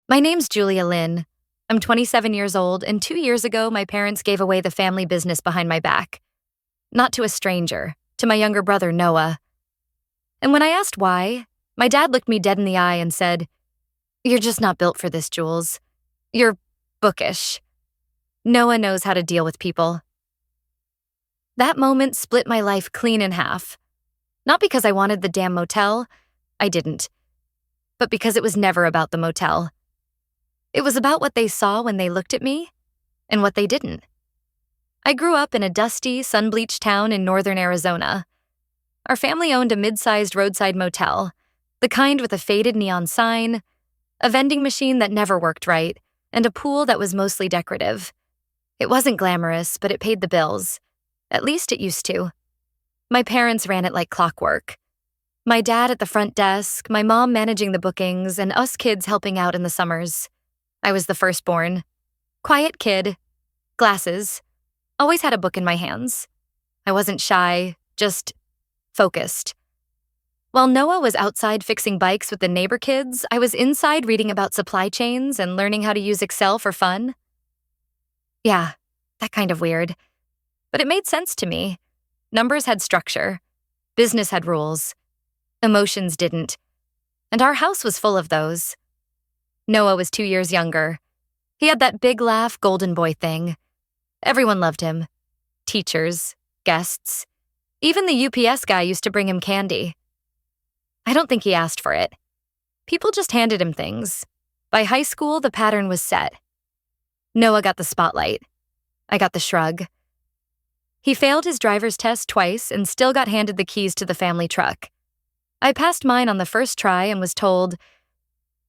My name's Julia Lynn. I'm 27 years old, and 2 years ago, my parents gave away the family business behind my back. Not to a stranger, to my younger brother, Noah. And when I asked why, my dad looked me dead in the eye and said, "You're just not built for this, Jules. You're bookish. Noah knows how to deal with people." That moment split my life clean in half. Not because I wanted the damn motel, I didn't, but because it was never about the motel. It was about what they saw when they looked at me, and what they didn't. I grew up in a dusty, sun-bleached town in northern Arizona. Our family owned a mid-sized roadside motel, the kind with a faded neon sign, a vending machine that never worked right, and a pool that was mostly decorative. It wasn't glamorous, but it paid the bills. At least it used to. My parents ran it like clockwork. My dad at the front desk, my mom managing the bookings, and us kids helping out in the summers. I was the firstborn. Quiet kid. Glasses. Always had a book in my hands. I wasn't shy, just focused. While Noah was outside fixing bikes with the neighbor kids, I was inside reading about supply chains and learning how to use Excel for fun. Yeah, that kind of weird. But it made sense to me. Numbers had structure. Business had rules. Emotions didn't. And our house was full of those. Noah was 2 years younger. He had that big laugh, golden boy thing. Everyone loved him. Teachers, guests. Even the UPS guy used to bring him candy. I don't think he asked for it. People just handed him things. By high school, the pattern was set. Noah got the spotlight. I got the shrug. He failed his driver's test twice and still got handed the keys to the family truck. I passed mine on the first try and was told,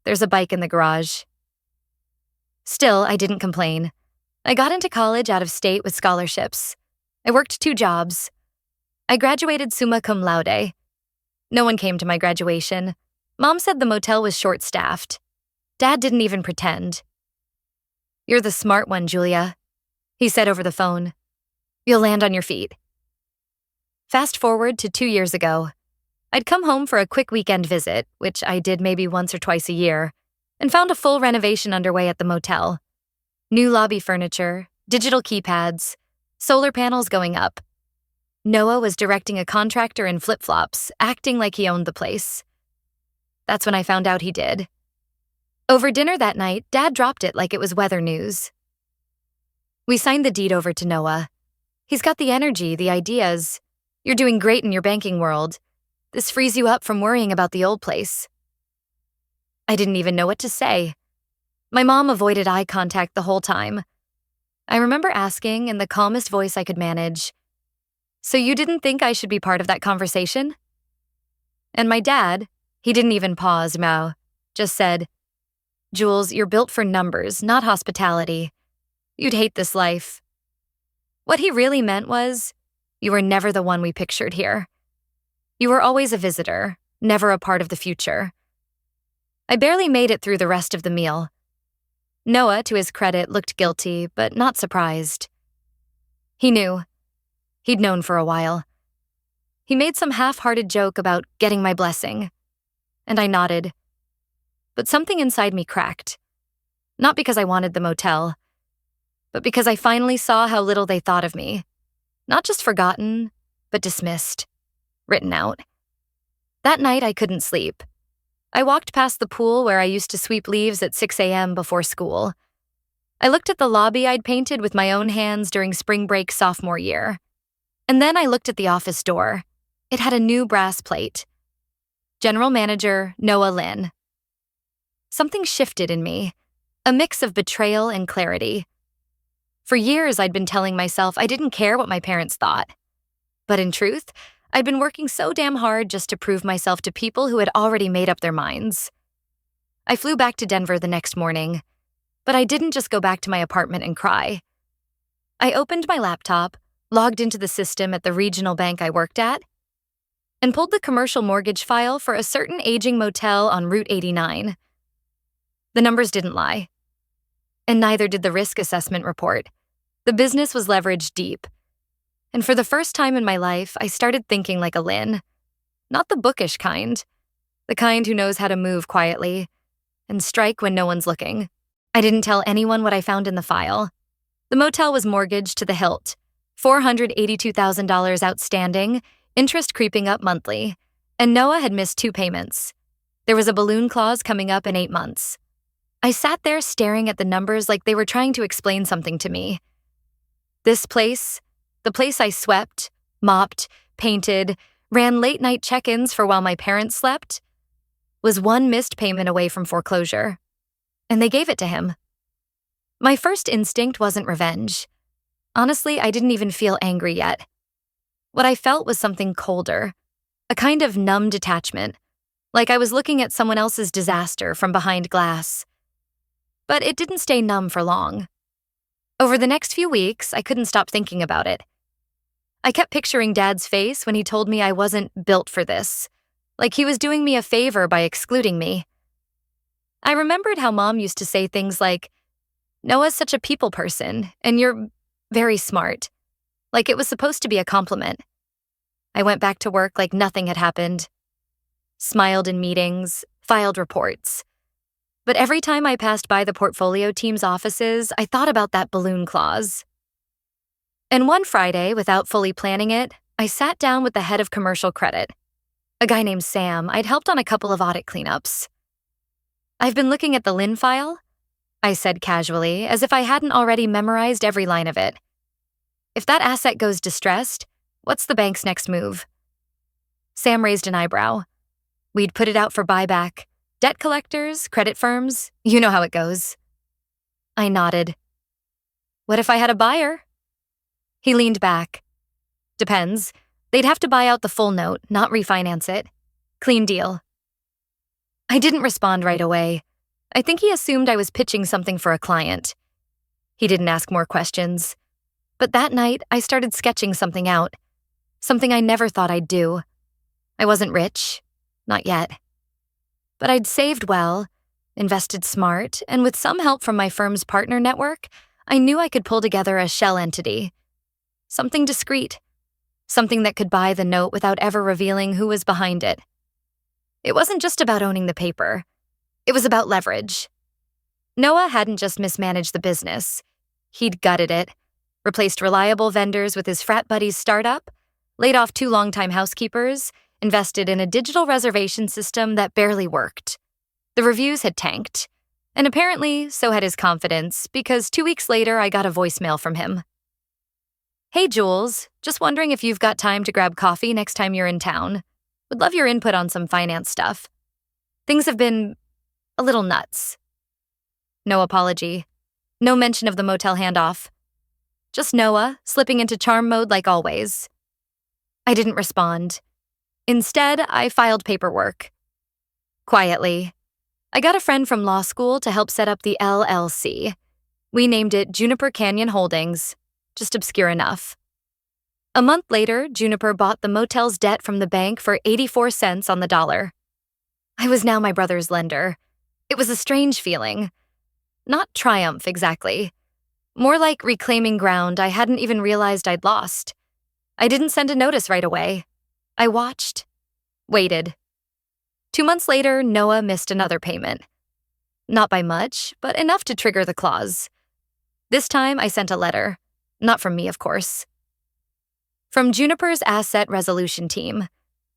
"There's a bike in the garage." Still, I didn't complain. I got into college out of state with scholarships. I worked 2 jobs. I graduated summa cum laude. No one came to my graduation. Mom said the motel was short-staffed. Dad didn't even pretend. "You're the smart one, Julia," he said over the phone. "You'll land on your feet." Fast forward to 2 years ago. I'd come home for a quick weekend visit, which I did maybe once or twice a year, and found a full renovation underway at the motel. New lobby furniture, digital keypads, solar panels going up. Noah was directing a contractor in flip-flops, acting like he owned the place. That's when I found out he did. Over dinner that night, Dad dropped it like it was weather news. We signed the deed over to Noah. He's got the energy, the ideas. You're doing great in your banking world. This frees you up from worrying about the old place. I didn't even know what to say. My mom avoided eye contact the whole time. I remember asking in the calmest voice I could manage, "So you didn't think I should be part of that conversation?" And my dad, he didn't even pause, just said, "Jules, you're built for numbers, not hospitality. You'd hate this life." What he really meant was, you were never the one we pictured here. You were always a visitor, never a part of the future. I barely made it through the rest of the meal. Noah, to his credit, looked guilty, but not surprised. He knew. He'd known for a while. He made some half-hearted joke about getting my blessing, and I nodded. But something inside me cracked. Not because I wanted the motel, but because I finally saw how little they thought of me. Not just forgotten, but dismissed. Written out. That night, I couldn't sleep. I walked past the pool where I used to sweep leaves at 6 a.m. before school. I looked at the lobby I'd painted with my own hands during spring break sophomore year. And then I looked at the office door. It had a new brass plate. General Manager Noah Lynn. Something shifted in me, a mix of betrayal and clarity. For years, I'd been telling myself I didn't care what my parents thought. But in truth, I'd been working so damn hard just to prove myself to people who had already made up their minds. I flew back to Denver the next morning, but I didn't just go back to my apartment and cry. I opened my laptop, logged into the system at the regional bank I worked at, and pulled the commercial mortgage file for a certain aging motel on Route 89. The numbers didn't lie. And neither did the risk assessment report. The business was leveraged deep. And for the first time in my life, I started thinking like a Lynn. Not the bookish kind. The kind who knows how to move quietly and strike when no one's looking. I didn't tell anyone what I found in the file. The motel was mortgaged to the hilt, $482,000 outstanding, interest creeping up monthly, and Noah had missed 2 payments. There was a balloon clause coming up in 8 months. I sat there staring at the numbers like they were trying to explain something to me. This place, the place I swept, mopped, painted, ran late-night check-ins for while my parents slept, was 1 missed payment away from foreclosure. And they gave it to him. My first instinct wasn't revenge. Honestly, I didn't even feel angry yet. What I felt was something colder, a kind of numb detachment, like I was looking at someone else's disaster from behind glass. But it didn't stay numb for long. Over the next few weeks, I couldn't stop thinking about it. I kept picturing Dad's face when he told me I wasn't built for this, like he was doing me a favor by excluding me. I remembered how Mom used to say things like, "Noah's such a people person, and you're very smart," like it was supposed to be a compliment. I went back to work like nothing had happened. Smiled in meetings, filed reports. But every time I passed by the portfolio team's offices, I thought about that balloon clause. And one Friday, without fully planning it, I sat down with the head of commercial credit, a guy named Sam. I'd helped on a couple of audit cleanups. "I've been looking at the Lynn file," I said casually, as if I hadn't already memorized every line of it. "If that asset goes distressed, what's the bank's next move?" Sam raised an eyebrow. "We'd put it out for buyback. Debt collectors, credit firms, you know how it goes." I nodded. "What if I had a buyer?" He leaned back. "Depends. They'd have to buy out the full note, not refinance it. Clean deal." I didn't respond right away. I think he assumed I was pitching something for a client. He didn't ask more questions. But that night, I started sketching something out. Something I never thought I'd do. I wasn't rich. Not yet. But I'd saved well, invested smart, and with some help from my firm's partner network, I knew I could pull together a shell entity. Something discreet. Something that could buy the note without ever revealing who was behind it. It wasn't just about owning the paper. It was about leverage. Noah hadn't just mismanaged the business. He'd gutted it, replaced reliable vendors with his frat buddy's startup, laid off 2 longtime housekeepers, invested in a digital reservation system that barely worked. The reviews had tanked. And apparently, so had his confidence, because 2 weeks later, I got a voicemail from him. "Hey, Jules, just wondering if you've got time to grab coffee next time you're in town. Would love your input on some finance stuff. Things have been a little nuts." No apology. No mention of the motel handoff. Just Noah, slipping into charm mode like always. I didn't respond. Instead, I filed paperwork. Quietly. I got a friend from law school to help set up the LLC. We named it Juniper Canyon Holdings, just obscure enough. A month later, Juniper bought the motel's debt from the bank for 84 cents on the dollar. I was now my brother's lender. It was a strange feeling. Not triumph, exactly. More like reclaiming ground I hadn't even realized I'd lost. I didn't send a notice right away. I watched. Waited. 2 months later, Noah missed another payment. Not by much, but enough to trigger the clause. This time, I sent a letter. Not from me, of course. From Juniper's asset resolution team.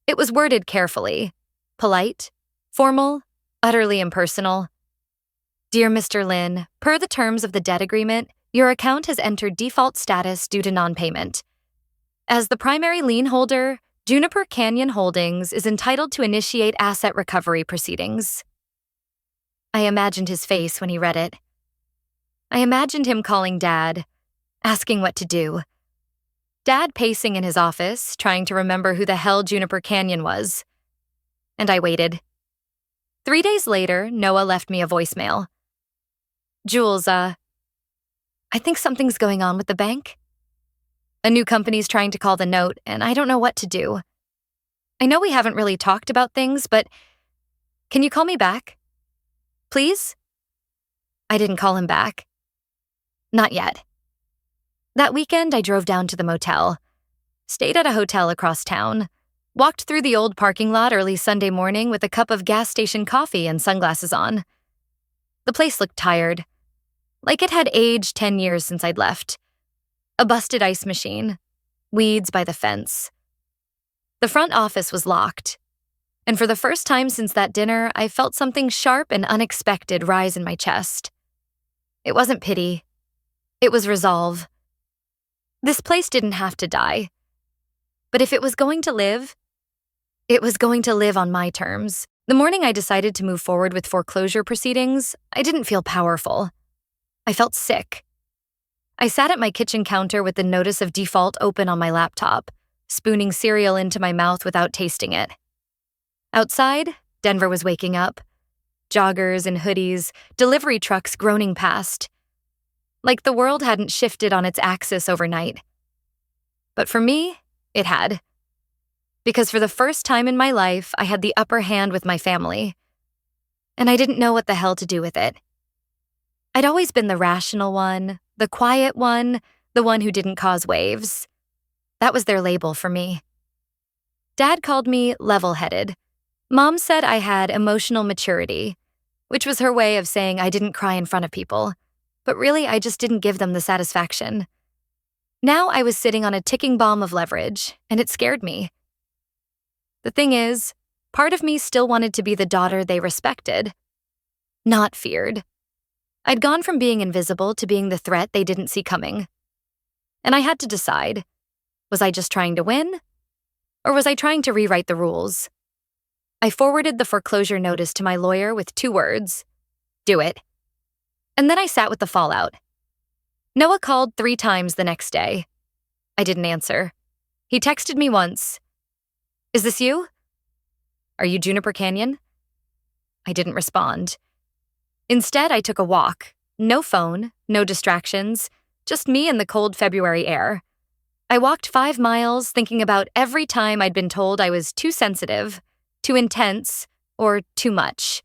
It was worded carefully. Polite, formal, utterly impersonal. "Dear Mr. Lin, per the terms of the debt agreement, your account has entered default status due to non-payment. As the primary lien holder, Juniper Canyon Holdings is entitled to initiate asset recovery proceedings." I imagined his face when he read it. I imagined him calling Dad, asking what to do. Dad pacing in his office, trying to remember who the hell Juniper Canyon was. And I waited. 3 days later, Noah left me a voicemail. "Jules, I think something's going on with the bank. A new company's trying to call the note, and I don't know what to do. I know we haven't really talked about things, but can you call me back? Please?" I didn't call him back. Not yet. That weekend, I drove down to the motel, stayed at a hotel across town, walked through the old parking lot early Sunday morning with a cup of gas station coffee and sunglasses on. The place looked tired, like it had aged 10 years since I'd left. A busted ice machine, weeds by the fence. The front office was locked, and for the first time since that dinner, I felt something sharp and unexpected rise in my chest. It wasn't pity. It was resolve. This place didn't have to die. But if it was going to live, it was going to live on my terms. The morning I decided to move forward with foreclosure proceedings, I didn't feel powerful. I felt sick. I sat at my kitchen counter with the notice of default open on my laptop, spooning cereal into my mouth without tasting it. Outside, Denver was waking up. Joggers and hoodies, delivery trucks groaning past. Like the world hadn't shifted on its axis overnight. But for me, it had. Because for the first time in my life, I had the upper hand with my family. And I didn't know what the hell to do with it. I'd always been the rational one, the quiet one, the one who didn't cause waves. That was their label for me. Dad called me level-headed. Mom said I had emotional maturity, which was her way of saying I didn't cry in front of people, but really I just didn't give them the satisfaction. Now I was sitting on a ticking bomb of leverage, and it scared me. The thing is, part of me still wanted to be the daughter they respected, not feared. I'd gone from being invisible to being the threat they didn't see coming. And I had to decide, was I just trying to win? Or was I trying to rewrite the rules? I forwarded the foreclosure notice to my lawyer with 2 words, do it. And then I sat with the fallout. Noah called 3 times the next day. I didn't answer. He texted me once. Is this you? Are you Juniper Canyon? I didn't respond. Instead, I took a walk. No phone, no distractions, just me and the cold February air. I walked 5 miles thinking about every time I'd been told I was too sensitive, too intense, or too much.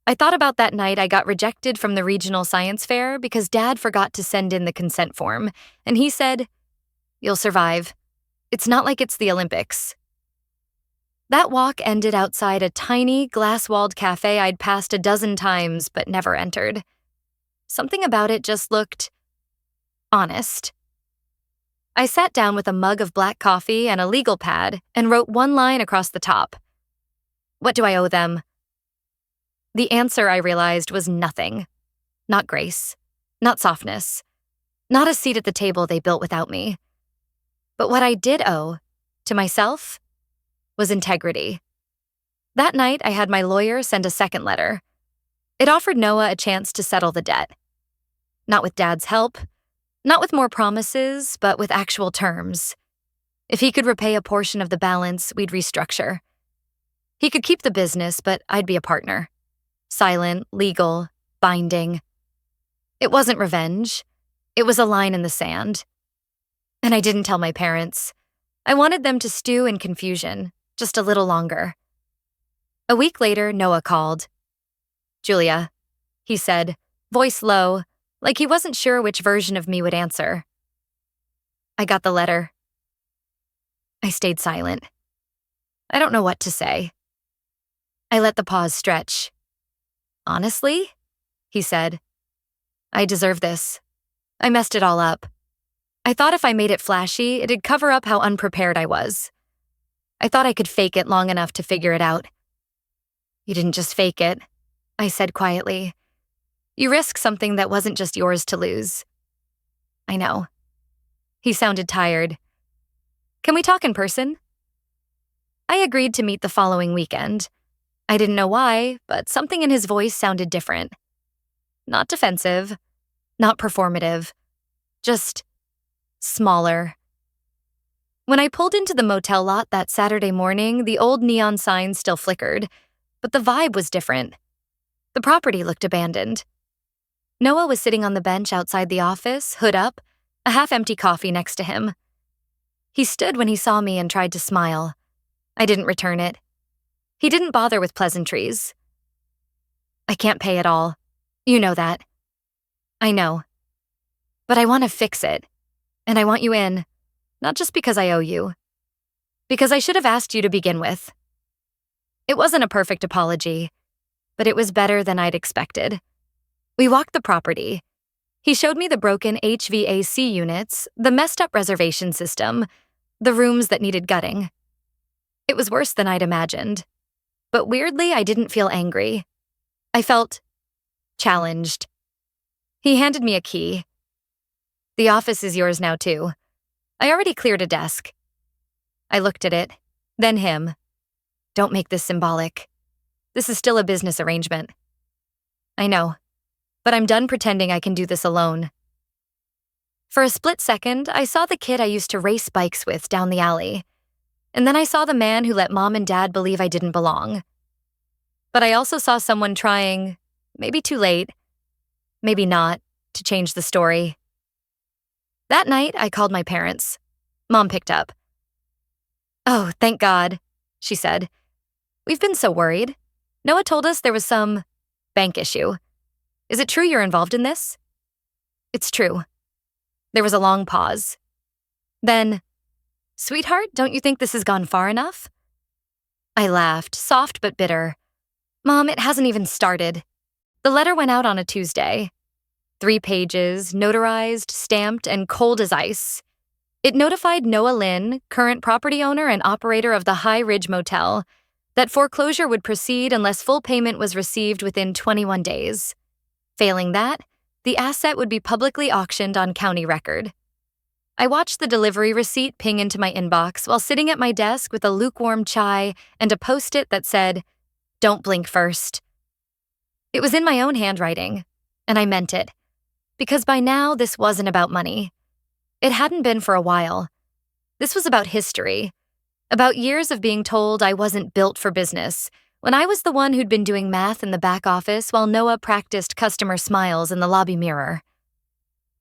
I thought about that night I got rejected from the regional science fair because Dad forgot to send in the consent form, and he said, "You'll survive. It's not like it's the Olympics." That walk ended outside a tiny, glass-walled cafe I'd passed a dozen times but never entered. Something about it just looked honest. I sat down with a mug of black coffee and a legal pad and wrote 1 line across the top. What do I owe them? The answer, I realized, was nothing. Not grace. Not softness. Not a seat at the table they built without me. But what I did owe, to myself, was integrity. That night, I had my lawyer send a second letter. It offered Noah a chance to settle the debt. Not with Dad's help, not with more promises, but with actual terms. If he could repay a portion of the balance, we'd restructure. He could keep the business, but I'd be a partner. Silent, legal, binding. It wasn't revenge. It was a line in the sand. And I didn't tell my parents. I wanted them to stew in confusion, just a little longer. A week later, Noah called. "Julia," he said, voice low, like he wasn't sure which version of me would answer. "I got the letter." I stayed silent. I don't know what to say. I let the pause stretch. "Honestly," he said, "I deserve this. I messed it all up. I thought if I made it flashy, it'd cover up how unprepared I was. I thought I could fake it long enough to figure it out." "You didn't just fake it," I said quietly. "You risked something that wasn't just yours to lose." "I know." He sounded tired. "Can we talk in person?" I agreed to meet the following weekend. I didn't know why, but something in his voice sounded different. Not defensive, not performative, just smaller. When I pulled into the motel lot that Saturday morning, the old neon sign still flickered, but the vibe was different. The property looked abandoned. Noah was sitting on the bench outside the office, hood up, a half-empty coffee next to him. He stood when he saw me and tried to smile. I didn't return it. He didn't bother with pleasantries. "I can't pay it all. You know that." "I know. But I want to fix it. And I want you in, not just because I owe you. Because I should have asked you to begin with." It wasn't a perfect apology, but it was better than I'd expected. We walked the property. He showed me the broken HVAC units, the messed up reservation system, the rooms that needed gutting. It was worse than I'd imagined. But weirdly, I didn't feel angry. I felt challenged. He handed me a key. "The office is yours now, too. I already cleared a desk." I looked at it, then him. "Don't make this symbolic. This is still a business arrangement." "I know, but I'm done pretending I can do this alone." For a split second, I saw the kid I used to race bikes with down the alley. And then I saw the man who let Mom and Dad believe I didn't belong. But I also saw someone trying, maybe too late, maybe not, to change the story. That night, I called my parents. Mom picked up. "Oh, thank God," she said. "We've been so worried. Noah told us there was some bank issue. Is it true you're involved in this?" "It's true." There was a long pause. Then, "Sweetheart, don't you think this has gone far enough?" I laughed, soft but bitter. "Mom, it hasn't even started." The letter went out on a Tuesday. 3 pages, notarized, stamped, and cold as ice. It notified Noah Lynn, current property owner and operator of the High Ridge Motel, that foreclosure would proceed unless full payment was received within 21 days. Failing that, the asset would be publicly auctioned on county record. I watched the delivery receipt ping into my inbox while sitting at my desk with a lukewarm chai and a post-it that said, "Don't blink first." It was in my own handwriting, and I meant it, because by now this wasn't about money. It hadn't been for a while. This was about history, about years of being told I wasn't built for business, when I was the one who'd been doing math in the back office while Noah practiced customer smiles in the lobby mirror.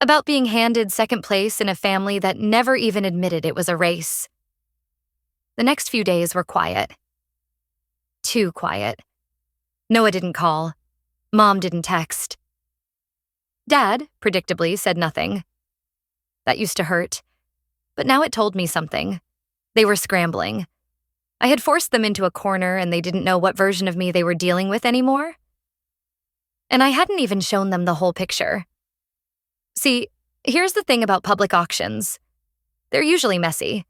About being handed second place in a family that never even admitted it was a race. The next few days were quiet. Too quiet. Noah didn't call. Mom didn't text. Dad, predictably, said nothing. That used to hurt. But now it told me something. They were scrambling. I had forced them into a corner and they didn't know what version of me they were dealing with anymore. And I hadn't even shown them the whole picture. See, here's the thing about public auctions. They're usually messy.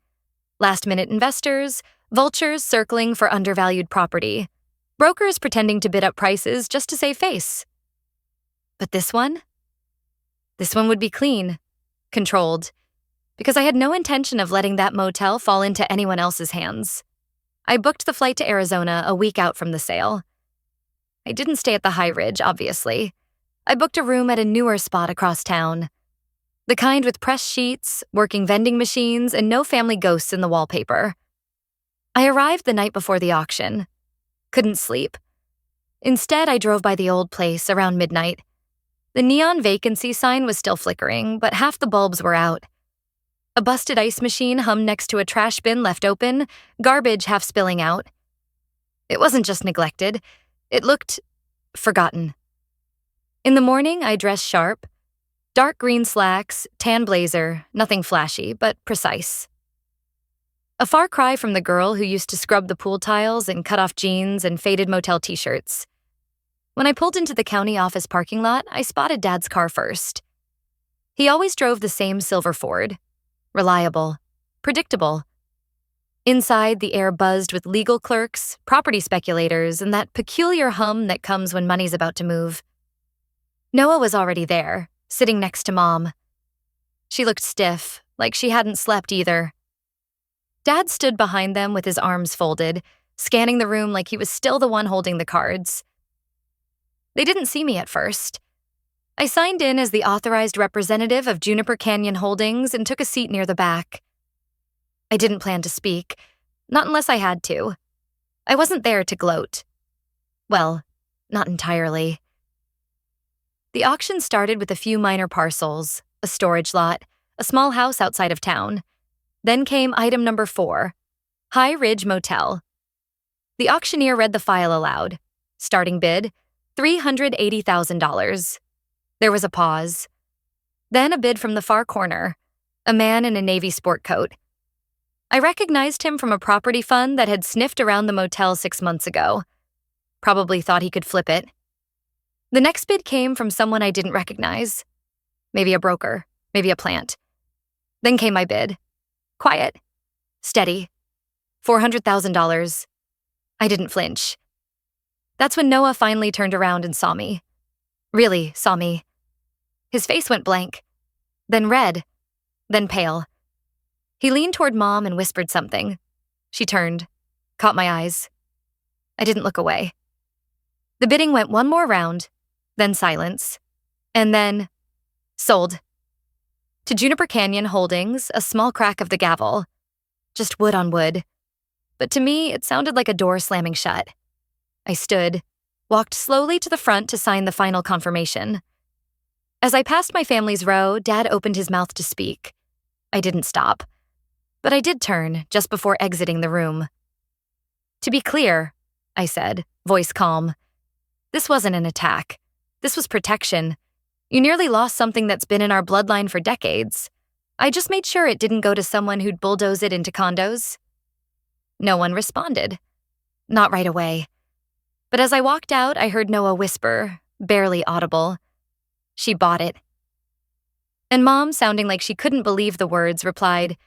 Last-minute investors, vultures circling for undervalued property, brokers pretending to bid up prices just to save face. But this one? This one would be clean, controlled, because I had no intention of letting that motel fall into anyone else's hands. I booked the flight to Arizona a week out from the sale. I didn't stay at the High Ridge, obviously. I booked a room at a newer spot across town. The kind with press sheets, working vending machines, and no family ghosts in the wallpaper. I arrived the night before the auction. Couldn't sleep. Instead, I drove by the old place around midnight. The neon vacancy sign was still flickering, but half the bulbs were out. A busted ice machine hummed next to a trash bin left open, garbage half spilling out. It wasn't just neglected. It looked forgotten. In the morning, I dressed sharp. Dark green slacks, tan blazer, nothing flashy, but precise. A far cry from the girl who used to scrub the pool tiles in cut-off jeans and faded motel t-shirts. When I pulled into the county office parking lot, I spotted Dad's car first. He always drove the same silver Ford. Reliable. Predictable. Inside, the air buzzed with legal clerks, property speculators, and that peculiar hum that comes when money's about to move. Noah was already there, sitting next to Mom. She looked stiff, like she hadn't slept either. Dad stood behind them with his arms folded, scanning the room like he was still the one holding the cards. They didn't see me at first. I signed in as the authorized representative of Juniper Canyon Holdings and took a seat near the back. I didn't plan to speak, not unless I had to. I wasn't there to gloat. Well, not entirely. The auction started with a few minor parcels, a storage lot, a small house outside of town. Then came item number 4, High Ridge Motel. The auctioneer read the file aloud. Starting bid, $380,000. There was a pause. Then a bid from the far corner, a man in a navy sport coat. I recognized him from a property fund that had sniffed around the motel 6 months ago. Probably thought he could flip it. The next bid came from someone I didn't recognize. Maybe a broker, maybe a plant. Then came my bid. Quiet, steady, $400,000. I didn't flinch. That's when Noah finally turned around and saw me. Really saw me. His face went blank, then red, then pale. He leaned toward Mom and whispered something. She turned, caught my eyes. I didn't look away. The bidding went one more round, then silence, and then sold. To Juniper Canyon Holdings, a small crack of the gavel. Just wood on wood. But to me, it sounded like a door slamming shut. I stood, walked slowly to the front to sign the final confirmation. As I passed my family's row, Dad opened his mouth to speak. I didn't stop. But I did turn just before exiting the room. To be clear, I said, voice calm. This wasn't an attack. This was protection. You nearly lost something that's been in our bloodline for decades. I just made sure it didn't go to someone who'd bulldoze it into condos. No one responded. Not right away. But as I walked out, I heard Noah whisper, barely audible, "She bought it." And Mom, sounding like she couldn't believe the words, replied,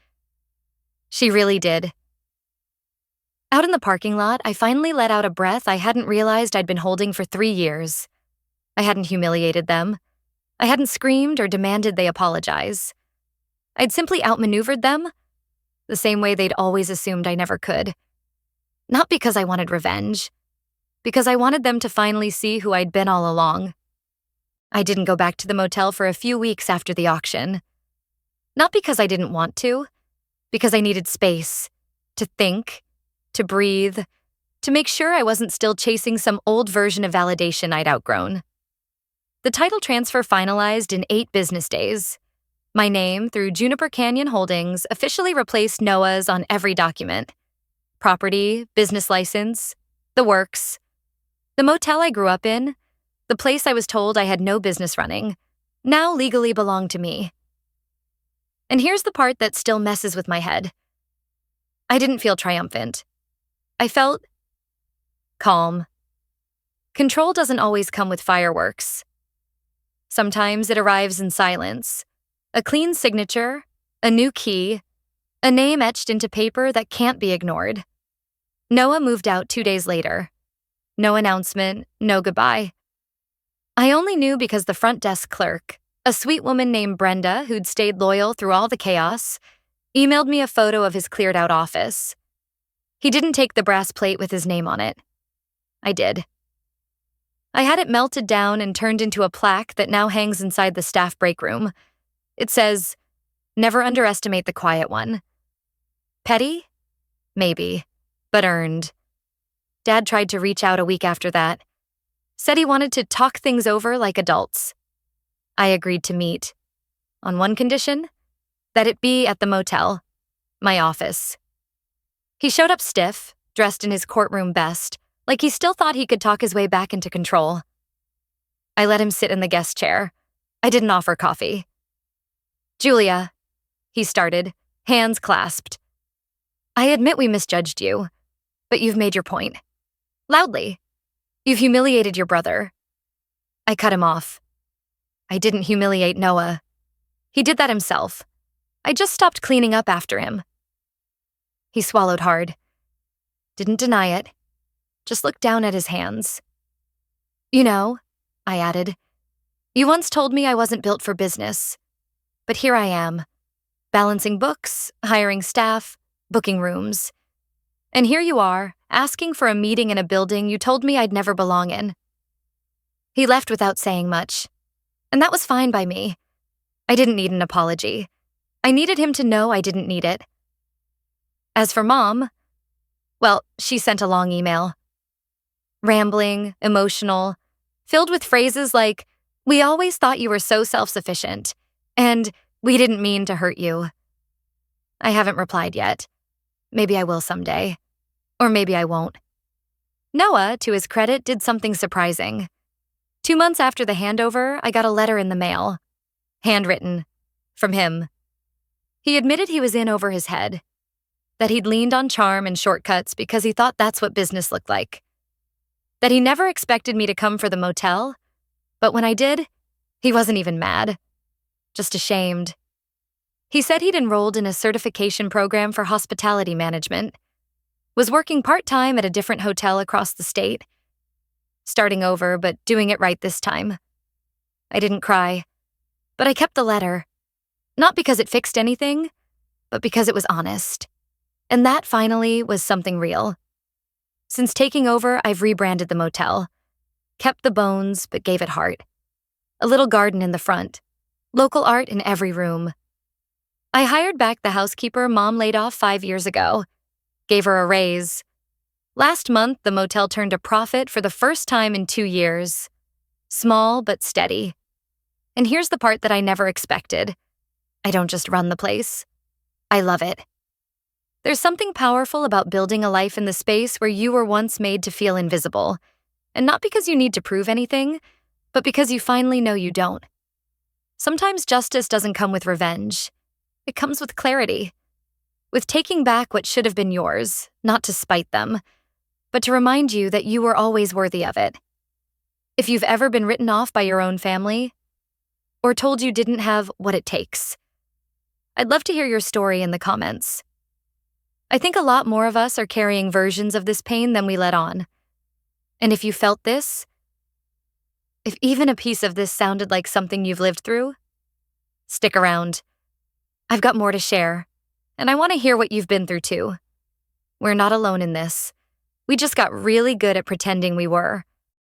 "She really did." Out in the parking lot, I finally let out a breath I hadn't realized I'd been holding for 3 years. I hadn't humiliated them. I hadn't screamed or demanded they apologize. I'd simply outmaneuvered them, the same way they'd always assumed I never could. Not because I wanted revenge, because I wanted them to finally see who I'd been all along. I didn't go back to the motel for a few weeks after the auction. Not because I didn't want to, because I needed space, to think, to breathe, to make sure I wasn't still chasing some old version of validation I'd outgrown. The title transfer finalized in 8 business days. My name, through Juniper Canyon Holdings, officially replaced Noah's on every document. Property, business license, the works. The motel I grew up in, the place I was told I had no business running, now legally belonged to me. And here's the part that still messes with my head. I didn't feel triumphant. I felt calm. Control doesn't always come with fireworks. Sometimes it arrives in silence. A clean signature, a new key, a name etched into paper that can't be ignored. Noah moved out 2 days later. No announcement, no goodbye. I only knew because the front desk clerk, a sweet woman named Brenda who'd stayed loyal through all the chaos, emailed me a photo of his cleared-out office. He didn't take the brass plate with his name on it. I did. I had it melted down and turned into a plaque that now hangs inside the staff break room. It says, "Never underestimate the quiet one." Petty? Maybe, but earned. Dad tried to reach out a week after that. Said he wanted to talk things over like adults. I agreed to meet. On one condition, that it be at the motel, my office. He showed up stiff, dressed in his courtroom best, like he still thought he could talk his way back into control. I let him sit in the guest chair. I didn't offer coffee. "Julia," he started, hands clasped. "I admit we misjudged you, but you've made your point. Loudly. You've humiliated your brother." I cut him off. I didn't humiliate Noah. He did that himself. I just stopped cleaning up after him. He swallowed hard. Didn't deny it. Just looked down at his hands. "You know," I added, "you once told me I wasn't built for business. But here I am, balancing books, hiring staff, booking rooms. And here you are, asking for a meeting in a building you told me I'd never belong in." He left without saying much, and that was fine by me. I didn't need an apology. I needed him to know I didn't need it. As for Mom, well, she sent a long email. Rambling, emotional, filled with phrases like, "We always thought you were so self-sufficient," and "We didn't mean to hurt you." I haven't replied yet. Maybe I will someday. Or maybe I won't. Noah, to his credit, did something surprising. 2 months after the handover, I got a letter in the mail. Handwritten. From him. He admitted he was in over his head. That he'd leaned on charm and shortcuts because he thought that's what business looked like. That he never expected me to come for the motel, But when I did, he wasn't even mad, just ashamed. He said he'd enrolled in a certification program for hospitality management, was working part-time at a different hotel across the state, starting over, but doing it right this time. I didn't cry, but I kept the letter, not because it fixed anything, but because it was honest. And that finally was something real. Since taking over, I've rebranded the motel, kept the bones, but gave it heart. A little garden in the front, local art in every room. I hired back the housekeeper Mom laid off 5 years ago, gave her a raise. Last month, the motel turned a profit for the first time in 2 years. Small but steady. And here's the part that I never expected. I don't just run the place. I love it. There's something powerful about building a life in the space where you were once made to feel invisible. And not because you need to prove anything, but because you finally know you don't. Sometimes justice doesn't come with revenge. It comes with clarity. With taking back what should have been yours, not to spite them, but to remind you that you were always worthy of it. If you've ever been written off by your own family, or told you didn't have what it takes, I'd love to hear your story in the comments. I think a lot more of us are carrying versions of this pain than we let on. And if you felt this, if even a piece of this sounded like something you've lived through, stick around. I've got more to share, and I want to hear what you've been through too. We're not alone in this. We just got really good at pretending we were.